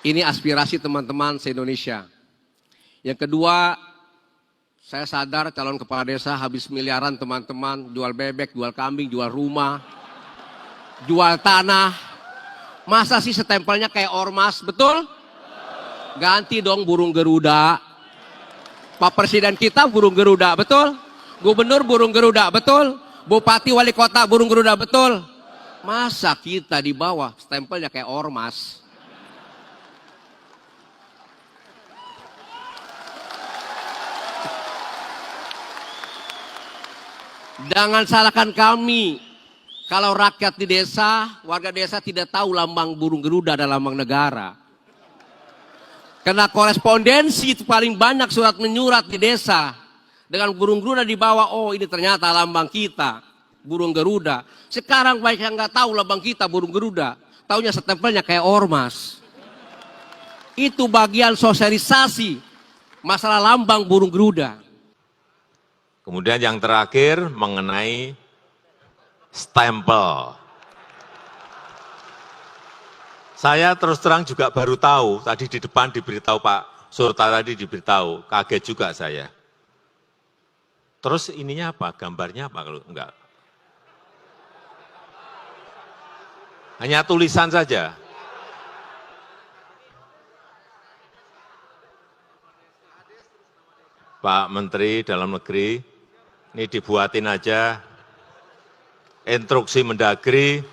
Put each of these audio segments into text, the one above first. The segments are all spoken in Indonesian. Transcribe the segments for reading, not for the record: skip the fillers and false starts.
Ini aspirasi teman-teman se-Indonesia. Yang kedua, saya sadar calon kepala desa habis miliaran teman-teman, jual bebek, jual kambing, jual rumah, jual tanah. Masa sih stempelnya kayak ormas, betul? Ganti dong burung Garuda. Pak Presiden kita burung Garuda, betul? Gubernur burung Garuda, betul? Bupati wali kota burung Garuda, betul? Masa kita di bawah stempelnya kayak ormas? Jangan salahkan kami. Kalau rakyat di desa, warga desa tidak tahu lambang burung Garuda dan lambang negara. Karena korespondensi itu paling banyak surat menyurat di desa. Dengan burung Garuda di bawah, oh ini ternyata lambang kita, burung Garuda. Sekarang banyak yang nggak tahu lambang kita, burung Garuda. Taunya stempelnya kayak ormas. Itu bagian sosialisasi masalah lambang burung Garuda. Kemudian yang terakhir mengenai stempel. Saya terus terang juga baru tahu, tadi di depan diberitahu Pak Surta tadi diberitahu, kaget juga saya. Terus ininya apa, gambarnya apa kalau enggak? Hanya tulisan saja. Pak Menteri Dalam Negeri, ini dibuatin aja instruksi Mendagri,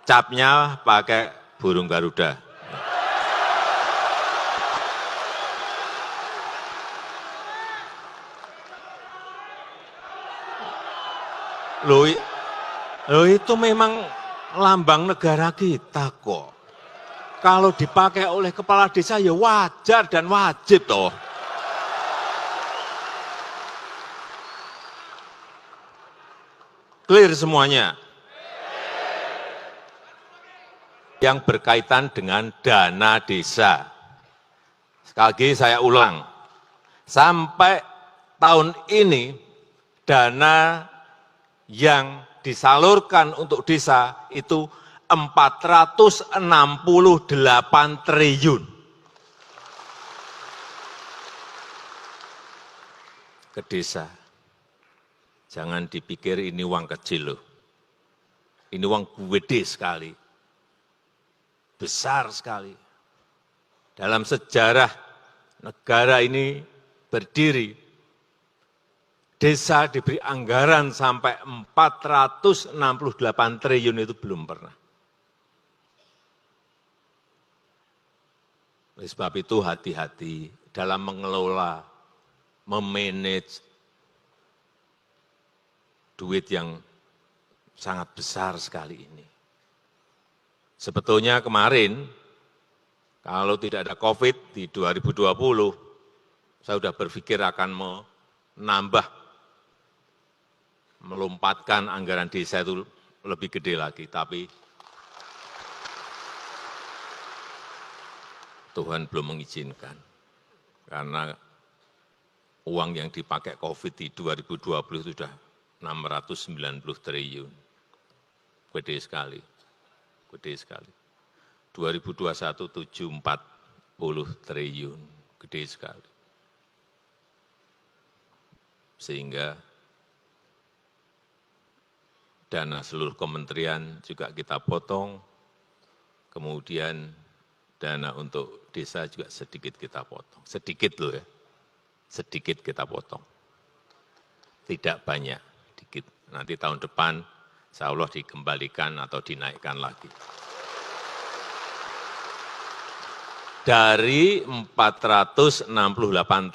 capnya pakai burung Garuda. Loh itu memang lambang negara kita kok. Kalau dipakai oleh kepala desa ya wajar dan wajib toh. Clear semuanya. Yang berkaitan dengan dana desa. Sekali lagi saya ulang, sampai tahun ini dana yang disalurkan untuk desa itu 468 triliun. Ke desa. Jangan dipikir ini uang kecil loh. Ini uang gede sekali. Besar sekali. Dalam sejarah negara ini berdiri, desa diberi anggaran sampai 468 triliun itu belum pernah. Oleh sebab itu hati-hati dalam mengelola, memanage duit yang sangat besar sekali ini. Sebetulnya kemarin, kalau tidak ada COVID di 2020, saya sudah berpikir akan menambah, melompatkan anggaran desa itu lebih gede lagi, tapi Tuhan belum mengizinkan. Karena uang yang dipakai COVID di 2020 itu sudah 690 triliun. Gede sekali. Gede sekali. 2021 740 triliun. Gede sekali. Sehingga dana seluruh kementerian juga kita potong, kemudian dana untuk desa juga sedikit kita potong. Sedikit loh ya, sedikit kita potong. Tidak banyak, sedikit. Nanti tahun depan, insya Allah dikembalikan atau dinaikkan lagi. Dari 468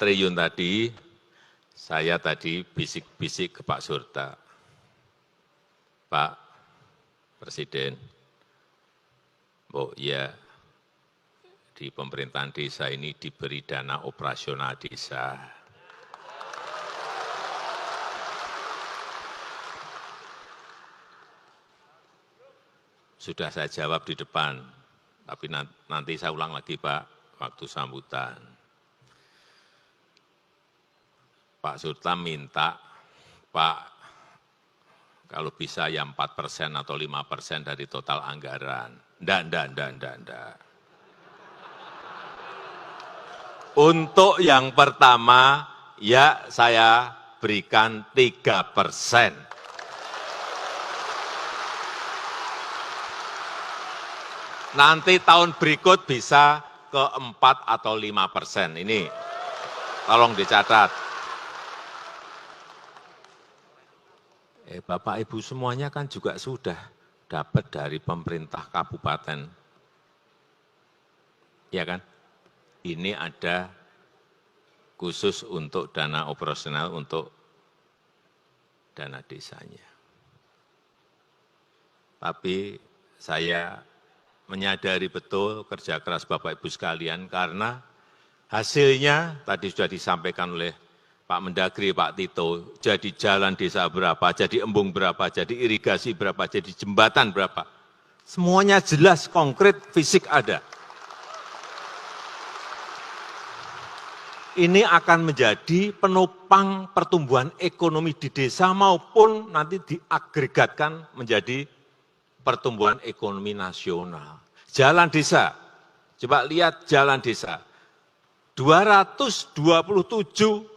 triliun tadi, saya tadi bisik-bisik ke Pak Surta. Pak Presiden, ya di pemerintahan desa ini diberi dana operasional desa. Sudah saya jawab di depan, tapi nanti saya ulang lagi Pak, waktu sambutan. Pak Surta minta, Pak, kalau bisa ya 4% atau 5% dari total anggaran. Ndak. Untuk yang pertama, ya saya berikan 3%. Nanti tahun berikut bisa ke 4 atau 5%. Ini tolong dicatat. Bapak Ibu semuanya kan juga sudah dapat dari pemerintah kabupaten. Ya kan? Ini ada khusus untuk dana operasional untuk dana desanya. Tapi saya menyadari betul kerja keras Bapak Ibu sekalian karena hasilnya tadi sudah disampaikan oleh Pak Mendagri, Pak Tito, jadi jalan desa berapa, jadi embung berapa, jadi irigasi berapa, jadi jembatan berapa. Semuanya jelas, konkret, fisik ada. Ini akan menjadi penopang pertumbuhan ekonomi di desa maupun nanti diagregatkan menjadi pertumbuhan ekonomi nasional. Jalan desa, coba lihat jalan desa. 227.000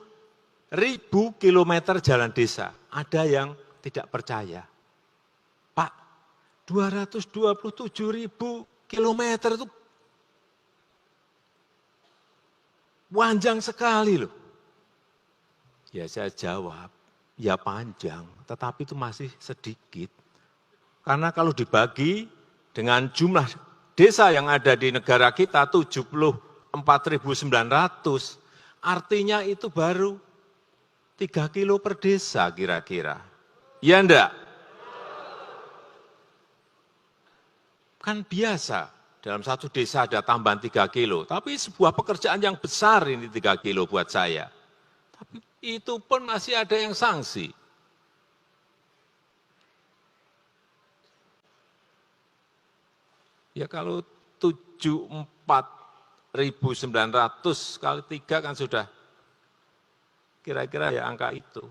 kilometer jalan desa. Ada yang tidak percaya. Pak, 227.000 kilometer itu panjang sekali loh. Ya saya jawab, ya panjang, tetapi itu masih sedikit. Karena kalau dibagi dengan jumlah desa yang ada di negara kita 74.900, artinya itu baru 3 kilo per desa kira-kira. Ya enggak? Kan biasa, dalam satu desa ada tambahan 3 kilo, tapi sebuah pekerjaan yang besar ini 3 kilo buat saya. Tapi itu pun masih ada yang sanksi. Ya kalau 74.900 kali 3 kan sudah kira-kira ya angka itu.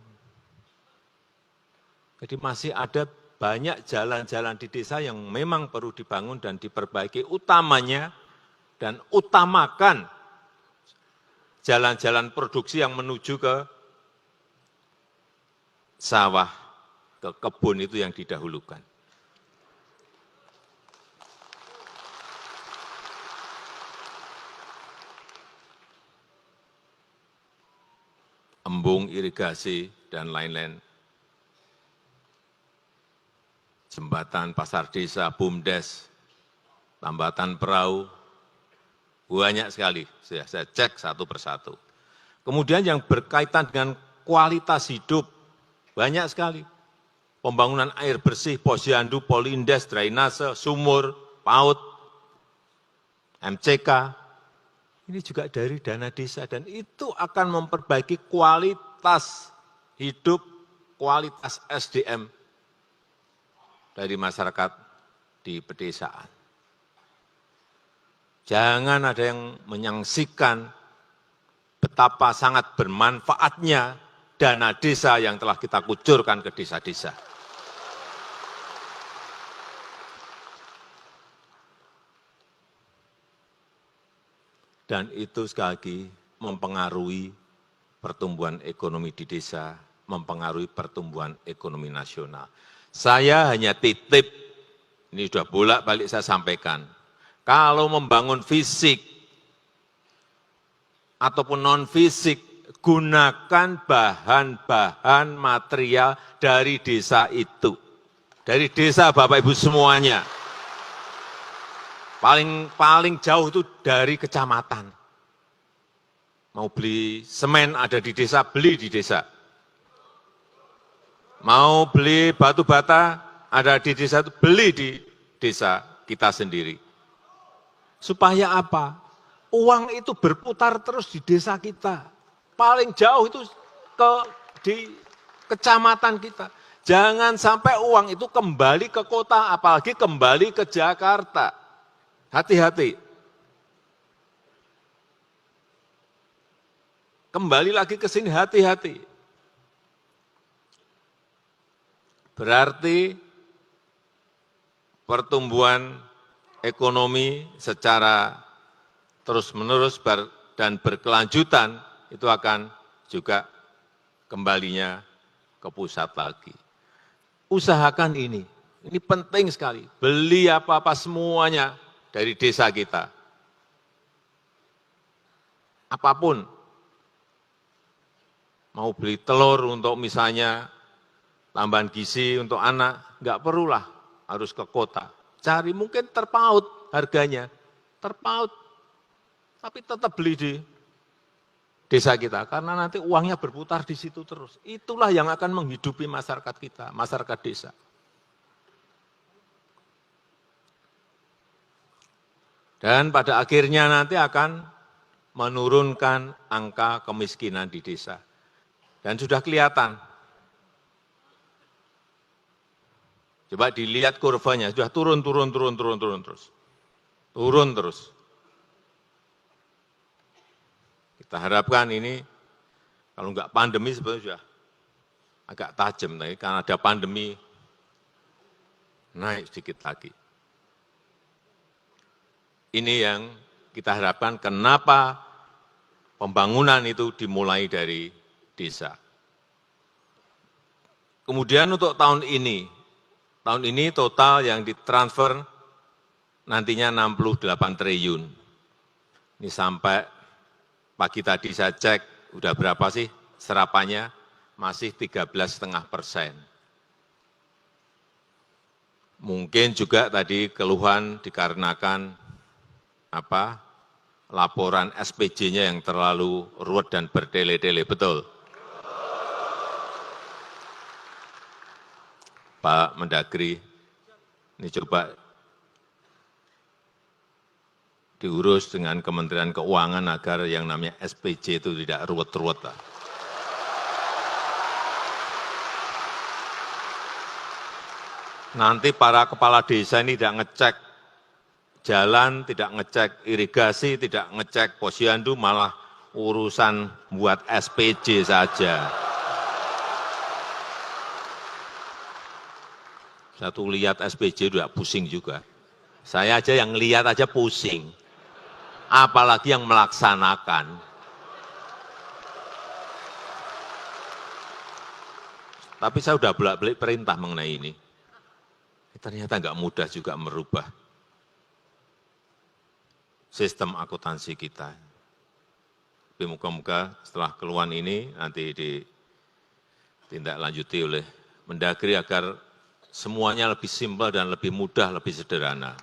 Jadi masih ada banyak jalan-jalan di desa yang memang perlu dibangun dan diperbaiki utamanya dan utamakan jalan-jalan produksi yang menuju ke sawah, ke kebun itu yang didahulukan. Embung, irigasi, dan lain-lain. Jembatan pasar desa, BUMDes, tambatan perahu, banyak sekali. Saya cek satu persatu. Kemudian yang berkaitan dengan kualitas hidup, banyak sekali. Pembangunan air bersih, posyandu, polindes, drainase, sumur, PAUD, MCK, ini juga dari dana desa dan itu akan memperbaiki kualitas hidup, kualitas SDM dari masyarakat di pedesaan. Jangan ada yang menyaksikan betapa sangat bermanfaatnya dana desa yang telah kita kucurkan ke desa-desa. Dan itu sekali lagi mempengaruhi pertumbuhan ekonomi di desa, mempengaruhi pertumbuhan ekonomi nasional. Saya hanya titip, ini sudah bolak-balik saya sampaikan, kalau membangun fisik ataupun non-fisik, gunakan bahan-bahan material dari desa itu. Dari desa Bapak Ibu semuanya. Paling jauh itu dari kecamatan. Mau beli semen ada di desa, beli di desa. Mau beli batu bata ada di desa, beli di desa kita sendiri. Supaya apa? Uang itu berputar terus di desa kita. Paling jauh itu di kecamatan kita. Jangan sampai uang itu kembali ke kota, apalagi kembali ke Jakarta. Hati-hati. kembali lagi ke sini hati-hati. Berarti pertumbuhan ekonomi secara terus-menerus dan berkelanjutan itu akan juga kembalinya ke pusat lagi. Usahakan ini penting sekali. Beli apa-apa semuanya dari desa kita. Apapun, mau beli telur untuk misalnya tambahan gizi untuk anak, nggak perlulah harus ke kota. Cari mungkin terpaut harganya, terpaut, tapi tetap beli di desa kita, karena nanti uangnya berputar di situ terus. Itulah yang akan menghidupi masyarakat kita, masyarakat desa. Dan pada akhirnya nanti akan menurunkan angka kemiskinan di desa. Dan sudah kelihatan. Coba dilihat kurvanya, sudah turun terus. Turun terus. Kita harapkan ini, kalau enggak pandemi sebetulnya sudah agak tajam, tapi karena ada pandemi, naik sedikit lagi. Ini yang kita harapkan, kenapa pembangunan itu dimulai dari desa. Kemudian untuk tahun ini total yang ditransfer nantinya 68 triliun. Ini sampai pagi tadi saya cek, udah berapa sih serapannya? Masih 13,5%. Mungkin juga tadi keluhan dikarenakan laporan SPJ-nya yang terlalu ruwet dan bertele-tele, betul? Pak Mendagri, ini coba diurus dengan Kementerian Keuangan agar yang namanya SPJ itu tidak ruwet-ruwet. Nanti para kepala desa ini tidak ngecek jalan, tidak ngecek irigasi, tidak ngecek posyandu, malah urusan buat SPJ saja. Satu lihat SPJ udah pusing juga. Saya aja yang lihat aja pusing. Apalagi yang melaksanakan. Tapi saya sudah bolak-balik perintah mengenai ini. Ternyata nggak mudah juga merubah sistem akuntansi kita. Tapi moga-moga setelah keluhan ini nanti ditindaklanjuti oleh Mendagri agar semuanya lebih simpel dan lebih mudah, lebih sederhana.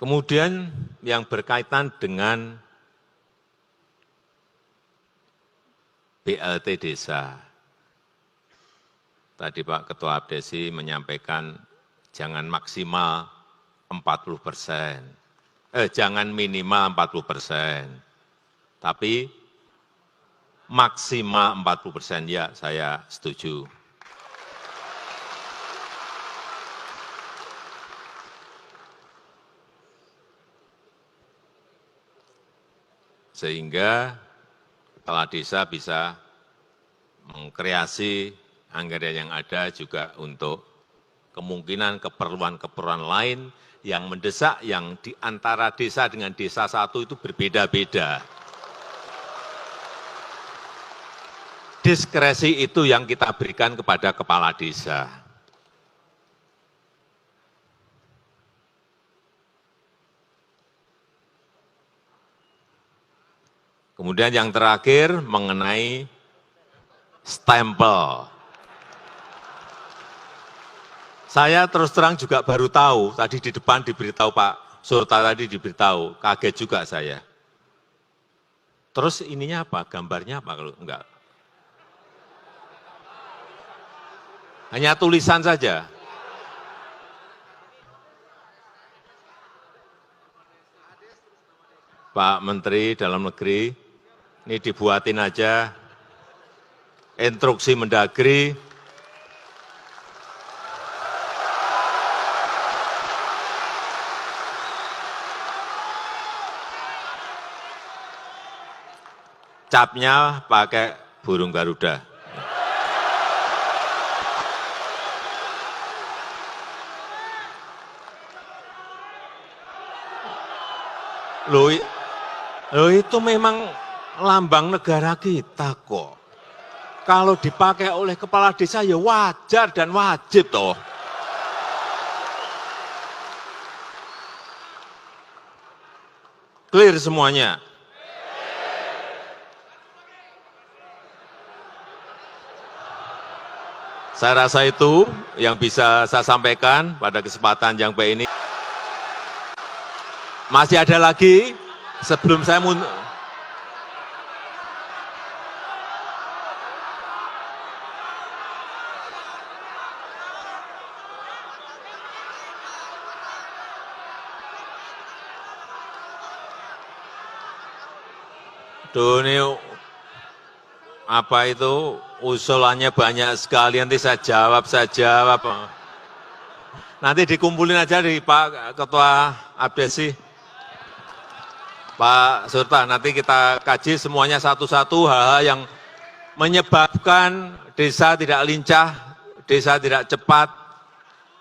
Kemudian yang berkaitan dengan BLT desa. Tadi Pak Ketua Abdesi menyampaikan jangan maksimal 40%, jangan minimal 40%, tapi maksimal 40%, ya saya setuju. Sehingga kepala desa bisa mengkreasi anggaran yang ada juga untuk kemungkinan keperluan-keperluan lain yang mendesak, yang di antara desa dengan desa satu itu berbeda-beda. Diskresi itu yang kita berikan kepada kepala desa. Kemudian yang terakhir mengenai stempel. Saya terus terang juga baru tahu, tadi di depan diberitahu Pak Surta tadi diberitahu, kaget juga saya. Terus ininya apa, gambarnya apa kalau enggak? Hanya tulisan saja. Pak Menteri Dalam Negeri, ini dibuatin aja instruksi Mendagri, capnya pakai burung Garuda. Loh itu memang lambang negara kita kok. Kalau dipakai oleh kepala desa ya wajar dan wajib toh. Clear semuanya. Saya rasa itu yang bisa saya sampaikan pada kesempatan yang baik ini. Masih ada lagi sebelum saya ini apa itu usulannya banyak sekali, nanti saya jawab. Nanti dikumpulin aja di Pak Ketua Abdesi, Pak Surta, nanti kita kaji semuanya satu-satu hal-hal yang menyebabkan desa tidak lincah, desa tidak cepat,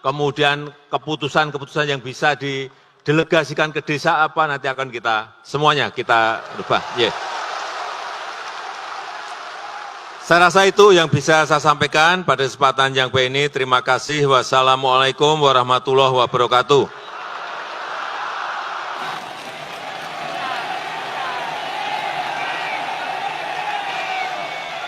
kemudian keputusan-keputusan yang bisa didelegasikan ke desa apa, nanti akan semuanya kita rubah. Yeah. Saya rasa itu yang bisa saya sampaikan pada kesempatan yang baik ini. Terima kasih. Wassalamualaikum warahmatullahi wabarakatuh.